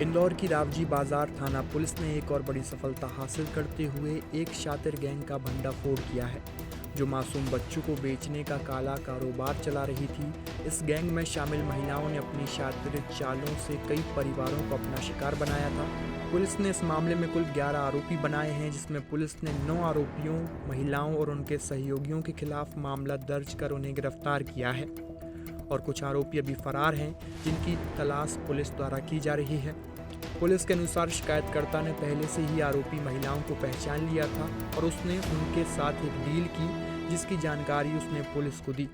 इंदौर की रावजी बाजार थाना पुलिस ने एक और बड़ी सफलता हासिल करते हुए एक शातिर गैंग का भंडाफोड़ किया है, जो मासूम बच्चों को बेचने का काला कारोबार चला रही थी। इस गैंग में शामिल महिलाओं ने अपनी शातिर चालों से कई परिवारों को अपना शिकार बनाया था। पुलिस ने इस मामले में कुल 11 आरोपी बनाए हैं, जिसमें पुलिस ने 9 आरोपियों, महिलाओं और उनके सहयोगियों के खिलाफ मामला दर्ज कर उन्हें गिरफ्तार किया है और कुछ आरोपी अभी फरार हैं, जिनकी तलाश पुलिस द्वारा की जा रही है। पुलिस के अनुसार शिकायतकर्ता ने पहले से ही आरोपी महिलाओं को पहचान लिया था और उसने उनके साथ एक डील की, जिसकी जानकारी उसने पुलिस को दी।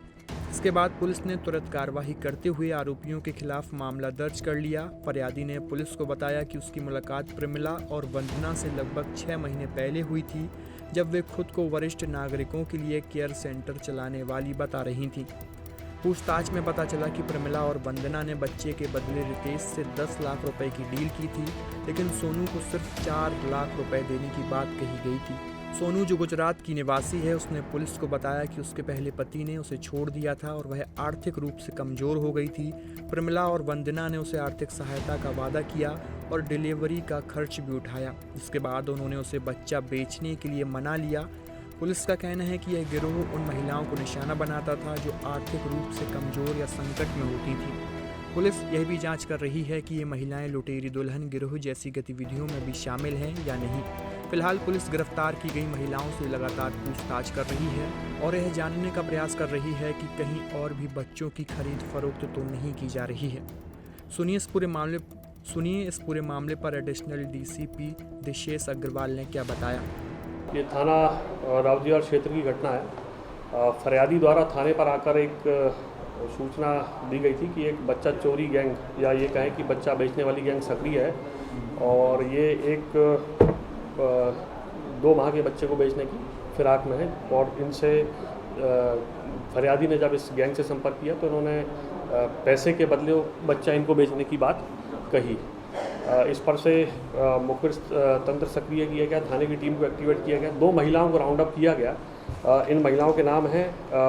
इसके बाद पुलिस ने तुरंत कार्रवाई करते हुए आरोपियों के खिलाफ मामला दर्ज कर लिया। फरियादी ने पुलिस को बताया कि उसकी मुलाकात प्रमिला और वंदना से लगभग 6 महीने पहले हुई थी, जब वे खुद को वरिष्ठ नागरिकों के लिए केयर सेंटर चलाने वाली बता रही थीं। पूछताछ में पता चला कि प्रमिला और वंदना ने बच्चे के बदले रितेश से 10 लाख रुपए की डील की थी, लेकिन सोनू को सिर्फ 4 लाख रुपए देने की बात कही गई थी। सोनू, जो गुजरात की निवासी है, उसने पुलिस को बताया कि उसके पहले पति ने उसे छोड़ दिया था और वह आर्थिक रूप से कमज़ोर हो गई थी। प्रमिला और वंदना ने उसे आर्थिक सहायता का वादा किया और डिलीवरी का खर्च भी उठाया। इसके बाद उन्होंने उसे बच्चा बेचने के लिए मना लिया। पुलिस का कहना है कि यह गिरोह उन महिलाओं को निशाना बनाता था जो आर्थिक रूप से कमज़ोर या संकट में होती थीं। पुलिस यह भी जांच कर रही है कि ये महिलाएं लुटेरी दुल्हन गिरोह जैसी गतिविधियों में भी शामिल हैं या नहीं। फिलहाल पुलिस गिरफ्तार की गई महिलाओं से लगातार पूछताछ कर रही है और यह जानने का प्रयास कर रही है कि कहीं और भी बच्चों की खरीद फरोख्त तो नहीं की जा रही है। सुनिए इस पूरे मामले पर एडिशनल डीसीपी दिशेश अग्रवाल ने क्या बताया। ये थाना रावजीबाजार क्षेत्र की घटना है। फरियादी द्वारा थाने पर आकर एक सूचना दी गई थी कि एक बच्चा चोरी गैंग या ये कहें कि बच्चा बेचने वाली गैंग सक्रिय है और ये एक 2 माह के बच्चे को बेचने की फिराक में है। और इनसे फरियादी ने जब इस गैंग से संपर्क किया तो इन्होंने पैसे के बदले बच्चा इनको बेचने की बात कही। इस पर से मुखबिर तंत्र सक्रिय किया गया, थाने की टीम को एक्टिवेट किया गया, 2 महिलाओं को राउंड अप किया गया। इन महिलाओं के नाम हैं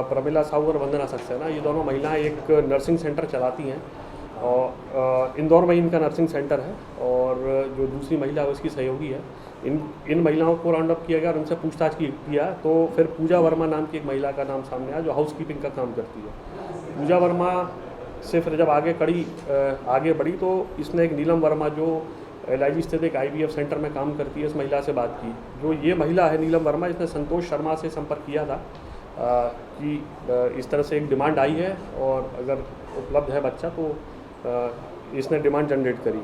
प्रमिला साहू और वंदना सक्सेना। ये दोनों महिलाएं एक नर्सिंग सेंटर चलाती हैं और इंदौर में इनका नर्सिंग सेंटर है और जो दूसरी महिला है उसकी सहयोगी है। इन महिलाओं को राउंड अप किया गया और उनसे पूछताछ किया तो फिर पूजा वर्मा नाम की एक महिला का नाम सामने आया जो हाउसकीपिंग का काम करती है। पूजा वर्मा से फिर जब आगे बढ़ी तो इसने एक नीलम वर्मा जो LIG स्थित एक IVF सेंटर में काम करती है इस महिला से बात की। जो ये महिला है नीलम वर्मा, इसने संतोष शर्मा से संपर्क किया था कि इस तरह से एक डिमांड आई है और अगर उपलब्ध है बच्चा तो इसने डिमांड जनरेट करी।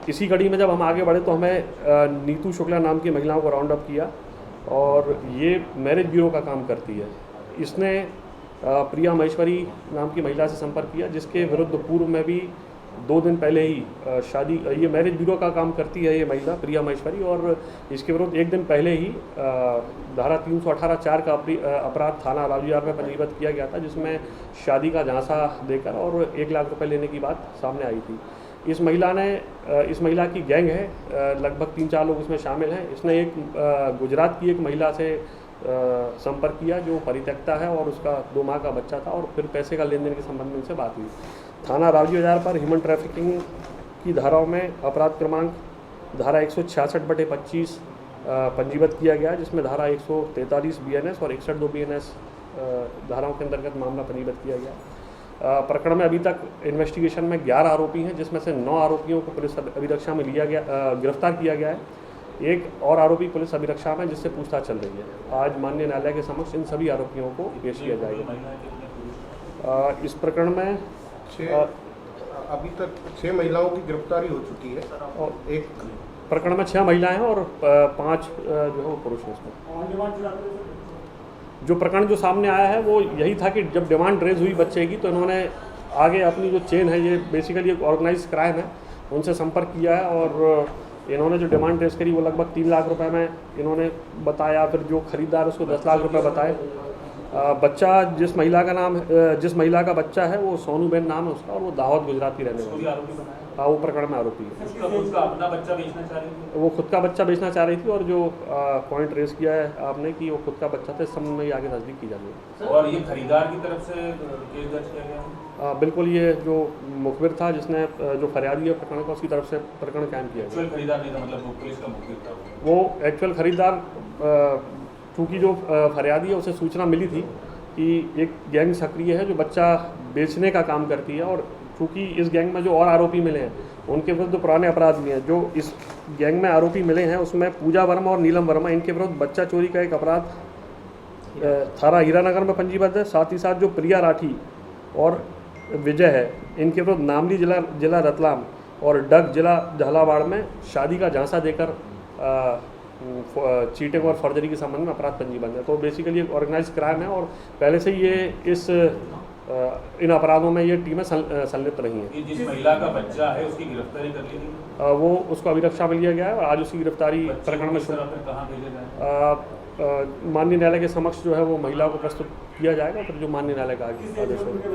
इसी कड़ी में जब हम आगे बढ़े तो हमें नीतू शुक्ला नाम की महिलाओं को राउंड अप किया और ये मैरिज ब्यूरो का काम करती है। इसने प्रिया महेश्वरी नाम की महिला से संपर्क किया, जिसके विरुद्ध पूर्व में भी 2 दिन पहले ही शादी, ये मैरिज ब्यूरो का काम करती है ये महिला प्रिया महेश्वरी, और इसके विरुद्ध 1 दिन पहले ही धारा 318(4) का अपराध थाना रावजीबाजार में पंजीबद्ध किया गया था, जिसमें शादी का झांसा देकर और 1 लाख रुपए लेने की बात सामने आई थी। इस महिला की गैंग है, लगभग 3-4 लोग इसमें शामिल हैं। इसने एक गुजरात की एक महिला से संपर्क किया जो परित्यक्ता है और उसका 2 माह का बच्चा था और फिर पैसे का लेन देन के संबंध में उनसे बात हुई। थाना रावजीबाजार पर ह्यूमन ट्रैफिकिंग की धाराओं में अपराध क्रमांक धारा 166/25 पंजीबद्ध किया गया, जिसमें धारा 143 BNS और 61(2) BNS धाराओं के अंतर्गत मामला पंजीबद्ध किया गया। प्रकरण में अभी तक इन्वेस्टिगेशन में 11 आरोपी हैं, जिसमें से 9 आरोपियों को पुलिस अभिरक्षा में गिरफ्तार किया गया है। एक और आरोपी पुलिस अभिरक्षा में जिससे पूछताछ चल रही है। आज माननीय न्यायालय के समक्ष इन सभी आरोपियों को पेश किया जाएगा। इस प्रकरण में अभी तक 6 महिलाओं की गिरफ्तारी हो चुकी है और एक प्रकरण में 6 महिलाएं हैं और 5 जो है वो पुरुष हैं। इसमें जो प्रकरण जो सामने आया है वो यही था कि जब डिमांड रेज हुई बच्चे की तो इन्होंने आगे अपनी जो चेन है, ये बेसिकली एक ऑर्गेनाइज क्राइम है, उनसे संपर्क किया है और इन्होंने जो डिमांड रेज करी वो लगभग 3 लाख रुपए में इन्होंने बताया। फिर जो खरीदार उसको 10 लाख रुपए बताए बच्चा जिस महिला का बच्चा है वो सोनूबेन नाम है उसका, और वो दाहोद गुजरात की रहने वाली है। आरोपी बनाया है। हाँ, वो प्रकरण में आरोपी है। उसका खुद का अपना बच्चा बेचना चाह रही थी। वो खुद का बच्चा बेचना चाह रही थी, और जो पॉइंट रेस किया है आपने कि वो खुद का बच्चा था, इस संबंध में आगे तस्दीक की जा रही है। और ये खरीदार की तरफ से केस दर्ज किया गया है। बिल्कुल, ये जो मुखबिर था जिसने जो फरियादी है प्रकरण का, उसकी तरफ से प्रकरण कायम किया गया। एक्चुअल खरीदार नहीं था, मतलब वो पुलिस का मुखबिर था। वो एक्चुअल खरीदार, चूँकि जो फरियादी है उसे सूचना मिली थी कि एक गैंग सक्रिय है जो बच्चा बेचने का काम करती है, और चूँकि इस गैंग में जो और आरोपी मिले हैं उनके विरुद्ध पुराने अपराध भी हैं। जो इस गैंग में आरोपी मिले हैं उसमें पूजा वर्मा और नीलम वर्मा, इनके विरुद्ध बच्चा चोरी का एक अपराध थाना हीरानगर में पंजीबद्ध है। साथ ही साथ जो प्रिया राठी और विजय है, इनके विरुद्ध नामली जिला रतलाम और डग जिला झालावाड़ में शादी का झांसा देकर चीटिंग और फर्जरी के संबंध में अपराध पंजीबद्ध है। तो बेसिकली एक ऑर्गेनाइज क्राइम है, और पहले से ये इन अपराधों में ये टीमें संलिप्त रही हैं। जिस महिला का बच्चा है उसकी गिरफ्तारी कर ली गई। वो उसको अभिरक्षा में लिया गया है, और आज उसकी गिरफ्तारी प्रकरण में कहाँ भेजा जाए? माननीय न्यायालय के समक्ष जो है वो महिला को प्रस्तुत किया जाएगा, फिर जो माननीय न्यायालय का आदेश होगा।